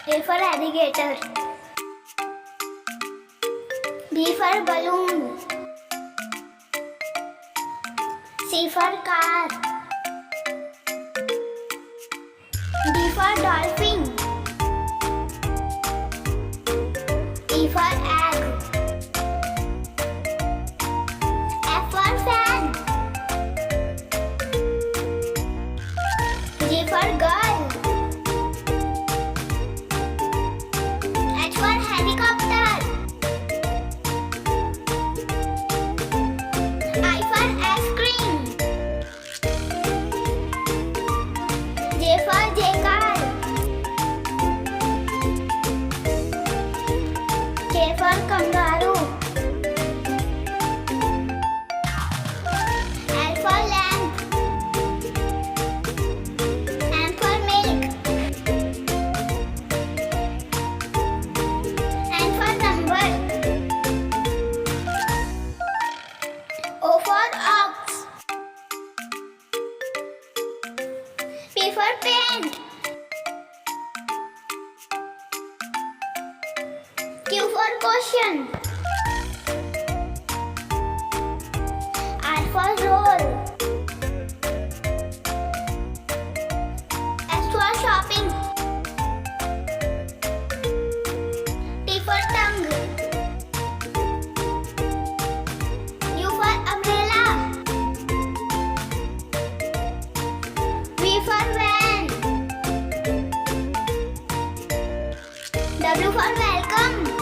A for alligator. B for balloon. C for car. D for dolphin. E for egg. F for fan. G for girl. H for helicopter. I for ice cream. J for jackal. K for kangaroo. L for lamb. M for milk. N for number. O for ox. P for paint. Q for question. R for roll. S for shopping. T for tongue. U for umbrella. V for van. W for welcome.